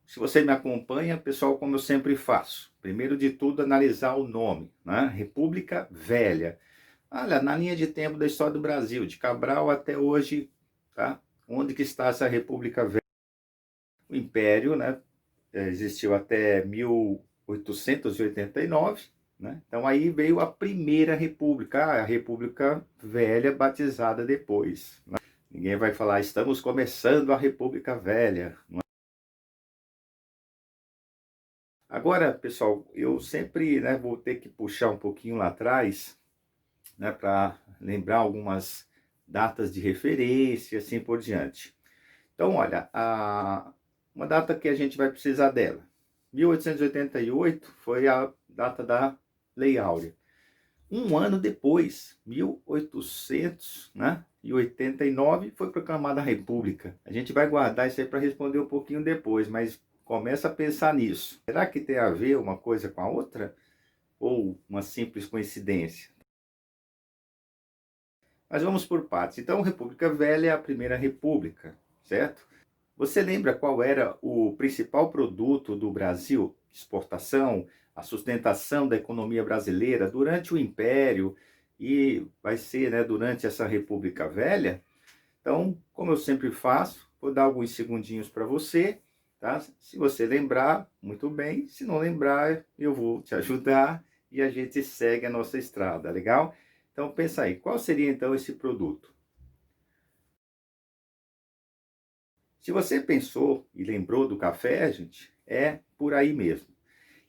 se você me acompanha, pessoal, como eu sempre faço, primeiro de tudo, analisar o nome, né? República Velha. Olha, na linha de tempo da história do Brasil, de Cabral até hoje, tá? Onde que está essa República Velha? O Império, né? Existiu até 1889, né? Então aí veio a Primeira República, a República Velha batizada depois, né? Ninguém vai falar, estamos começando a República Velha. Agora, pessoal, eu sempre, né, vou ter que puxar um pouquinho lá atrás, né, para lembrar algumas datas de referência e assim por diante. Então, olha, uma data que a gente vai precisar dela. 1888 foi a data da Lei Áurea. Um ano depois, 1800, né, e 89, foi proclamada a República. A gente vai guardar isso aí para responder um pouquinho depois, mas começa a pensar nisso. Será que tem a ver uma coisa com a outra? Ou uma simples coincidência? Mas vamos por partes. Então, República Velha é a primeira república, certo? Você lembra qual era o principal produto do Brasil de exportação, a sustentação da economia brasileira durante o Império e vai ser, né, durante essa República Velha? Então, como eu sempre faço, vou dar alguns segundinhos para você, tá? Se você lembrar, muito bem. Se não lembrar, eu vou te ajudar e a gente segue a nossa estrada, legal? Então, pensa aí, qual seria então esse produto? Se você pensou e lembrou do café, gente, é por aí mesmo.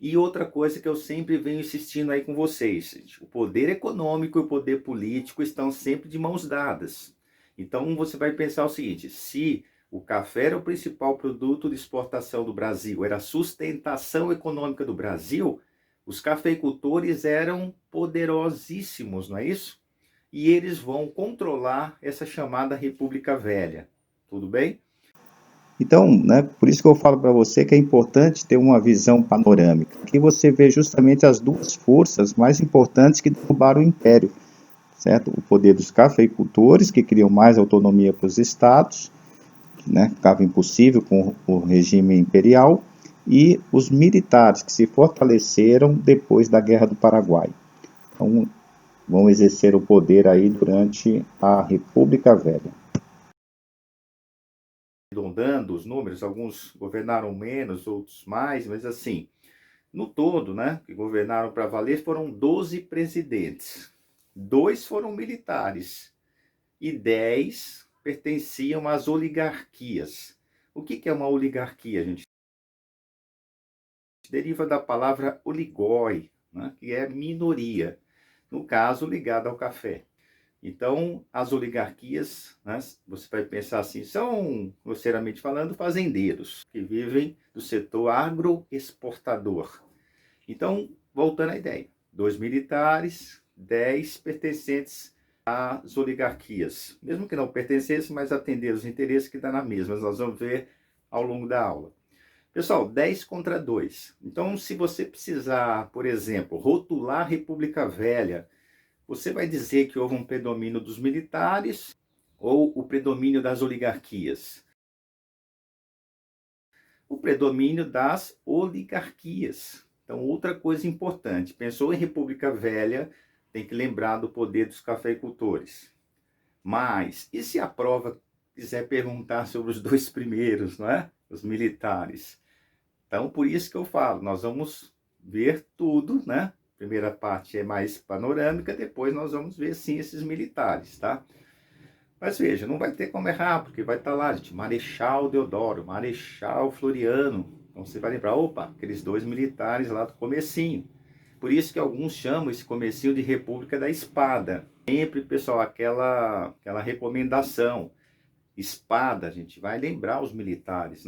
E outra coisa que eu sempre venho insistindo aí com vocês, gente, o poder econômico e o poder político estão sempre de mãos dadas. Então você vai pensar o seguinte, se o café era o principal produto de exportação do Brasil, era a sustentação econômica do Brasil, os cafeicultores eram poderosíssimos, não é isso? E eles vão controlar essa chamada República Velha. Tudo bem? Então, né, por isso que eu falo para você que é importante ter uma visão panorâmica, que você vê justamente as duas forças mais importantes que derrubaram o Império, certo? O poder dos cafeicultores, que criam mais autonomia para os estados, né, ficava impossível com o regime imperial, e os militares, que se fortaleceram depois da Guerra do Paraguai. Então, vão exercer o poder aí durante a República Velha. Arredondando os números, alguns governaram menos, outros mais, mas assim, no todo, né, que governaram para valer, foram 12 presidentes. 2 foram militares e 10 pertenciam às oligarquias. O que é uma oligarquia, gente? Deriva da palavra oligoi, né, que é minoria, no caso ligada ao café. Então, as oligarquias, né, você vai pensar assim, são, grosseiramente falando, fazendeiros que vivem do setor agroexportador. Então, voltando à ideia, 2 militares, 10 pertencentes às oligarquias. Mesmo que não pertencessem, mas atender os interesses que dá na mesma. Nós vamos ver ao longo da aula. Pessoal, 10 contra 2. Então, se você precisar, por exemplo, rotular a República Velha, você vai dizer que houve um predomínio dos militares ou o predomínio das oligarquias? O predomínio das oligarquias. Então, outra coisa importante, pensou em República Velha, tem que lembrar do poder dos cafeicultores. Mas, e se a prova quiser perguntar sobre os 2 primeiros, não é? Os militares. Então, por isso que eu falo, nós vamos ver tudo, né? Primeira parte é mais panorâmica, depois nós vamos ver sim esses militares, tá? Mas veja, não vai ter como errar, porque vai estar lá, gente, Marechal Deodoro, Marechal Floriano. Então você vai lembrar, opa, aqueles 2 militares lá do comecinho. Por isso que alguns chamam esse comecinho de República da Espada. Sempre, pessoal, aquela recomendação. Espada, a gente vai lembrar os militares, né?